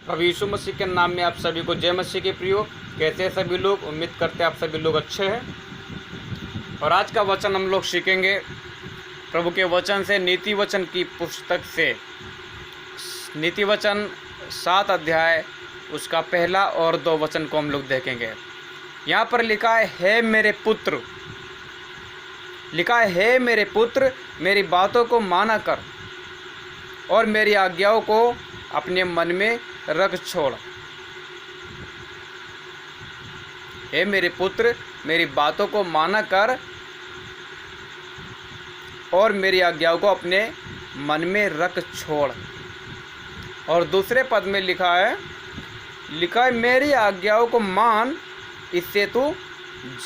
प्रभु यीशु मसीह के नाम में आप सभी को जय मसीह के प्रियो। कैसे हैं सभी लोग? उम्मीद करते हैं आप सभी लोग अच्छे हैं। और आज का वचन हम लोग सीखेंगे प्रभु के वचन से, नीति वचन की पुस्तक से। नीति वचन 7 अध्याय उसका पहला और 2 वचन को हम लोग देखेंगे। यहाँ पर लिखा है, हे मेरे पुत्र, लिखा है, हे मेरे पुत्र, मेरी बातों को माना कर और मेरी आज्ञाओं को अपने मन में रख छोड़। हे मेरे पुत्र, मेरी बातों को माना कर और मेरी आज्ञाओं को अपने मन में रख छोड़। और दूसरे पद में लिखा है, मेरी आज्ञाओं को मान, इससे तू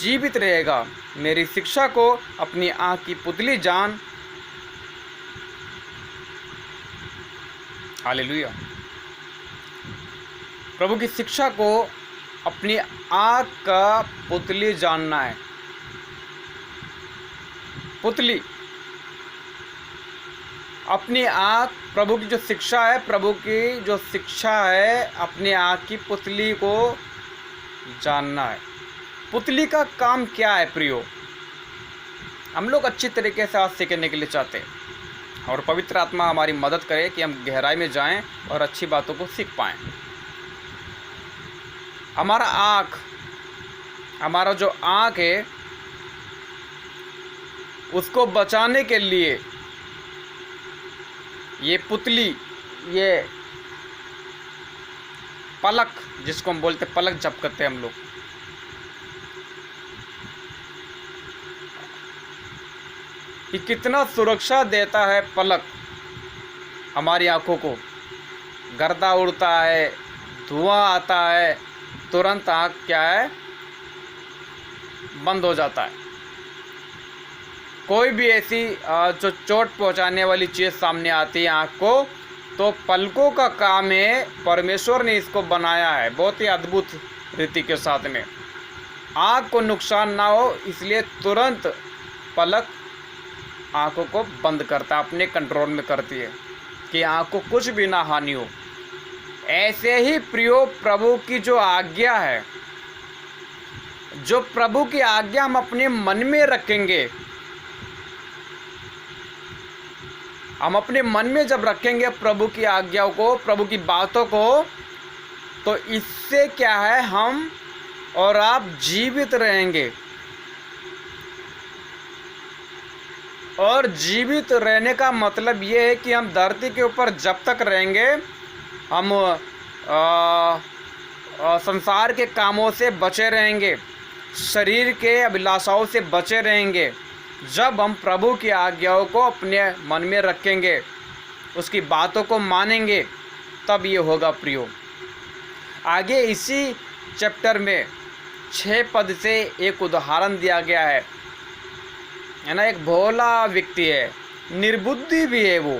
जीवित रहेगा। मेरी शिक्षा को अपनी आँख की पुतली जान। हालेलुया। प्रभु की शिक्षा को अपनी आँख का पुतली जानना है। पुतली, अपनी आँख, प्रभु की जो शिक्षा है, प्रभु की जो शिक्षा है, अपनी आँख की पुतली को जानना है। पुतली का काम क्या है प्रियो? हम लोग अच्छी तरीके से आज सीखने के लिए चाहते हैं और पवित्र आत्मा हमारी मदद करे कि हम गहराई में जाएं और अच्छी बातों को सीख पाएं। हमारा आँख, हमारा जो आँख है, उसको बचाने के लिए ये पुतली, ये पलक, जिसको हम बोलते पलक झपकते हैं हम लोग, ये कितना सुरक्षा देता है पलक हमारी आँखों को। गर्दा उड़ता है, धुआं आता है, तुरंत आँख क्या है, बंद हो जाता है। कोई भी ऐसी जो चोट पहुंचाने वाली चीज़ सामने आती है आँख को, तो पलकों का काम है। परमेश्वर ने इसको बनाया है बहुत ही अद्भुत रीति के साथ में। आँख को नुकसान ना हो इसलिए तुरंत पलक आँखों को बंद करता है, अपने कंट्रोल में करती है कि आँख को कुछ भी ना हानि हो। ऐसे ही प्रियो, प्रभु की जो आज्ञा है, जो प्रभु की आज्ञा हम अपने मन में रखेंगे, हम अपने मन में जब रखेंगे प्रभु की आज्ञाओं को, प्रभु की बातों को, तो इससे क्या है, हम और आप जीवित रहेंगे। और जीवित रहने का मतलब ये है कि हम धरती के ऊपर जब तक रहेंगे, हम संसार के कामों से बचे रहेंगे, शरीर के अभिलाषाओं से बचे रहेंगे। जब हम प्रभु की आज्ञाओं को अपने मन में रखेंगे, उसकी बातों को मानेंगे, तब ये होगा प्रियो। आगे इसी चैप्टर में 6 पद से एक उदाहरण दिया गया है ना। एक भोला व्यक्ति है, निर्बुद्धि भी है वो,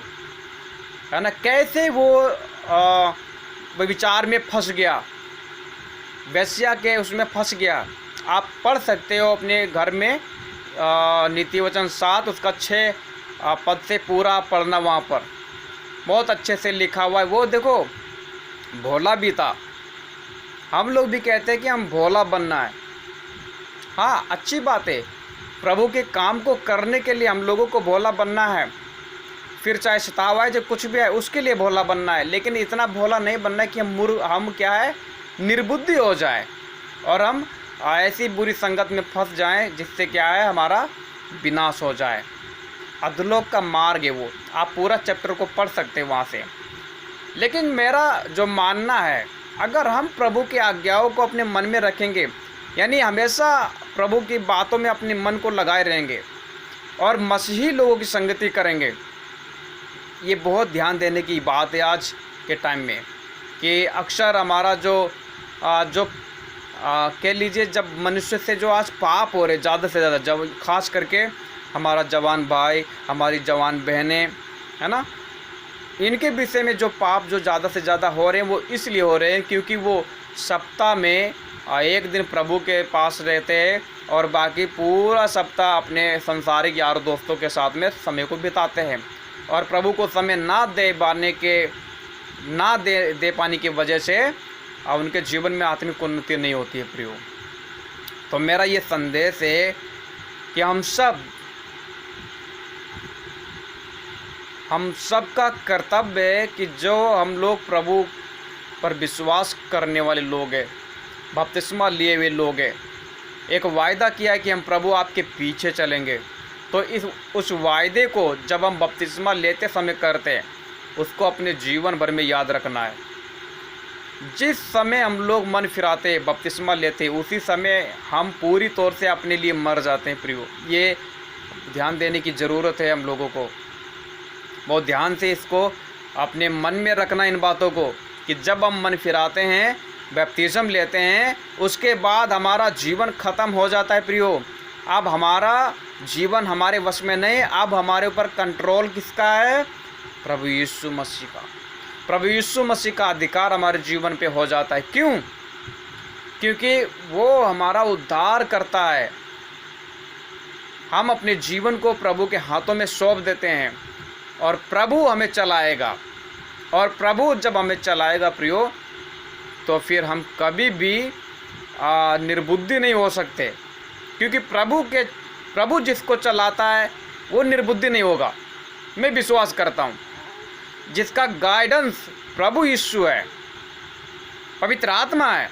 है ना। कैसे वो विचार में फंस गया, वेश्या के उसमें फंस गया। आप पढ़ सकते हो अपने घर में, नीति वचन 7 उसका 6 पद से पूरा पढ़ना, वहाँ पर बहुत अच्छे से लिखा हुआ है। वो देखो, भोला भी था। हम लोग भी कहते हैं कि हम भोला बनना है। हाँ, अच्छी बात है। प्रभु के काम को करने के लिए हम लोगों को भोला बनना है। फिर चाहे सताव आए, जो कुछ भी है, उसके लिए भोला बनना है। लेकिन इतना भोला नहीं बनना है कि हम क्या है, निर्बुद्धि हो जाए और हम ऐसी बुरी संगत में फंस जाएं जिससे क्या है, हमारा विनाश हो जाए। अधोलोक का मार्ग है वो। आप पूरा चैप्टर को पढ़ सकते हैं वहाँ से। लेकिन मेरा जो मानना है, अगर हम प्रभु की आज्ञाओं को अपने मन में रखेंगे, यानी हमेशा प्रभु की बातों में अपने मन को लगाए रहेंगे और मसीही लोगों की संगति करेंगे, ये बहुत ध्यान देने की बात है आज के टाइम में। कि अक्सर हमारा जो कह लीजिए, जब मनुष्य से जो आज पाप हो रहे ज़्यादा से ज़्यादा, जब खास करके हमारा जवान भाई, हमारी जवान बहनें, है ना, इनके विषय में जो पाप जो ज़्यादा से ज़्यादा हो रहे हैं, वो इसलिए हो रहे हैं क्योंकि वो सप्ताह में एक दिन प्रभु के पास रहते हैं और बाकी पूरा सप्ताह अपने संसारिक यार दोस्तों के साथ में समय को बिताते हैं। और प्रभु को समय ना दे पाने के ना दे पाने की वजह से उनके जीवन में आत्मिक उन्नति नहीं होती है प्रियो। तो मेरा ये संदेश है कि हम सब का कर्तव्य है कि जो हम लोग प्रभु पर विश्वास करने वाले लोग हैं, बपतिस्मा लिए हुए लोग हैं, एक वायदा किया है कि हम प्रभु आपके पीछे चलेंगे, तो उस वायदे को जब हम बपतिस्मा लेते समय करते हैं, उसको अपने जीवन भर में याद रखना है। जिस समय हम लोग मन फिराते बपतिस्मा लेते, उसी समय हम पूरी तौर से अपने लिए मर जाते हैं प्रियो। ये ध्यान देने की ज़रूरत है हम लोगों को, बहुत ध्यान से इसको अपने मन में रखना इन बातों को, कि जब हम मन फिराते हैं, बैप्टिज्म लेते हैं, उसके बाद हमारा जीवन ख़त्म हो जाता है प्रियो। अब हमारा जीवन हमारे वश में नहीं, अब हमारे ऊपर कंट्रोल किसका है? प्रभु यीशु मसीह का। प्रभु यीशु मसीह का अधिकार हमारे जीवन पे हो जाता है। क्यों? क्योंकि वो हमारा उद्धार करता है। हम अपने जीवन को प्रभु के हाथों में सौंप देते हैं और प्रभु हमें चलाएगा। और प्रभु जब हमें चलाएगा प्रियो, तो फिर हम कभी भी निर्बुद्धि नहीं हो सकते, क्योंकि प्रभु जिसको चलाता है वो निर्बुद्धि नहीं होगा। मैं विश्वास करता हूँ जिसका गाइडेंस प्रभु यीशु है, पवित्र आत्मा है,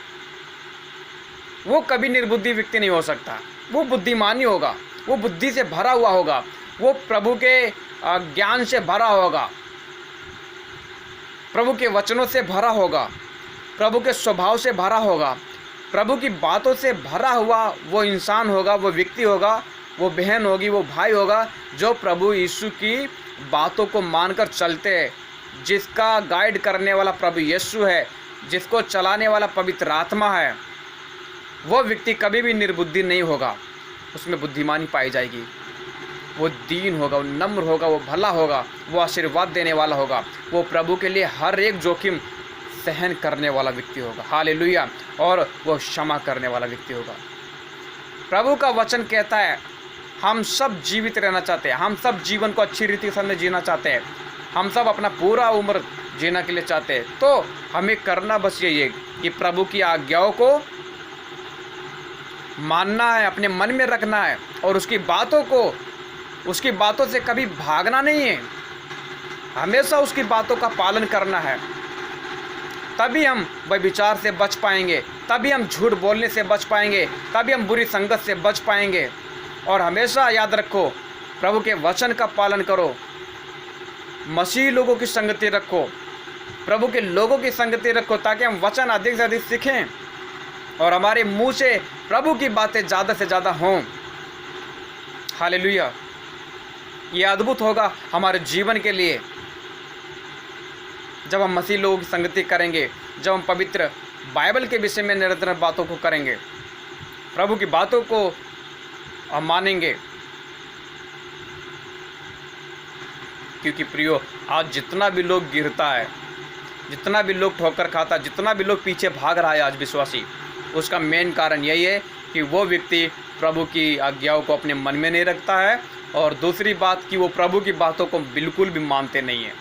वो कभी निर्बुद्धि व्यक्ति नहीं हो सकता। वो बुद्धिमानी होगा, वो बुद्धि से भरा हुआ होगा, वो प्रभु के ज्ञान से भरा होगा, प्रभु के वचनों से भरा होगा, प्रभु के स्वभाव से भरा होगा, प्रभु की बातों से भरा हुआ वो इंसान होगा, वो व्यक्ति होगा, वो बहन होगी, वो भाई होगा, जो प्रभु यीशु की बातों को मानकर चलते हैं। जिसका गाइड करने वाला प्रभु यीशु है, जिसको चलाने वाला पवित्र आत्मा है, वो व्यक्ति कभी भी निर्बुद्धि नहीं होगा, उसमें बुद्धिमानी पाई जाएगी। वो दीन होगा, वो नम्र होगा, वो भला होगा, वो आशीर्वाद देने वाला होगा, वो प्रभु के लिए हर एक जोखिम सहन करने वाला व्यक्ति होगा। हालेलुया। और वो क्षमा करने वाला व्यक्ति होगा। प्रभु का वचन कहता है हम सब जीवित रहना चाहते हैं, हम सब जीवन को अच्छी रीति से जीना चाहते हैं, हम सब अपना पूरा उम्र जीना के लिए चाहते हैं। तो हमें करना बस यही है कि प्रभु की आज्ञाओं को मानना है, अपने मन में रखना है, और उसकी बातों से कभी भागना नहीं है, हमेशा उसकी बातों का पालन करना है। तभी हम व्यभिचार से बच पाएंगे, तभी हम झूठ बोलने से बच पाएंगे, तभी हम बुरी संगत से बच पाएंगे। और हमेशा याद रखो, प्रभु के वचन का पालन करो, मसीही लोगों की संगति रखो, प्रभु के लोगों की संगति रखो, ताकि हम वचन अधिक से अधिक सीखें और हमारे मुंह से प्रभु की बातें ज़्यादा से ज़्यादा हों। हालेलुया। ये अद्भुत होगा हमारे जीवन के लिए जब हम मसीह लोगों की संगति करेंगे, जब हम पवित्र बाइबल के विषय में निरंतर बातों को करेंगे, प्रभु की बातों को हम मानेंगे। क्योंकि प्रियो, आज जितना भी लोग गिरता है, जितना भी लोग ठोकर खाता, जितना भी लोग पीछे भाग रहा है आज विश्वासी, उसका मेन कारण यही है कि वो व्यक्ति प्रभु की आज्ञाओं को अपने मन में नहीं रखता है, और दूसरी बात कि वो प्रभु की बातों को बिल्कुल भी मानते नहीं हैं।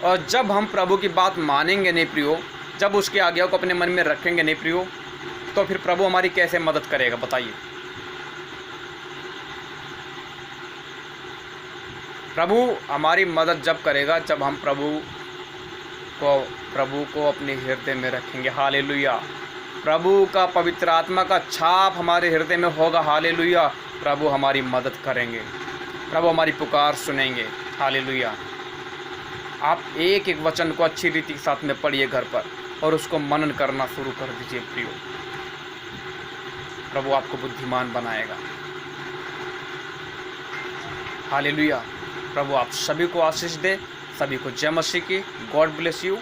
और जब हम प्रभु की बात मानेंगे नहीं प्रियो, जब उसकी आज्ञाओं को अपने मन में रखेंगे नहीं प्रियो, तो फिर प्रभु हमारी कैसे मदद करेगा बताइए। प्रभु हमारी मदद जब करेगा जब हम प्रभु को अपने हृदय में रखेंगे। हालेलुया। प्रभु का पवित्र आत्मा का छाप हमारे हृदय में होगा। हालेलुया। प्रभु हमारी मदद करेंगे, प्रभु हमारी पुकार सुनेंगे। हालेलुया। आप एक एक वचन को अच्छी रीति के साथ में पढ़िए घर पर, और उसको मनन करना शुरू कर दीजिए प्रियो। प्रभु आपको बुद्धिमान बनाएगा। हालेलुया। प्रभु आप सभी को आशीष दे, सभी को जय मसीह की। God bless you.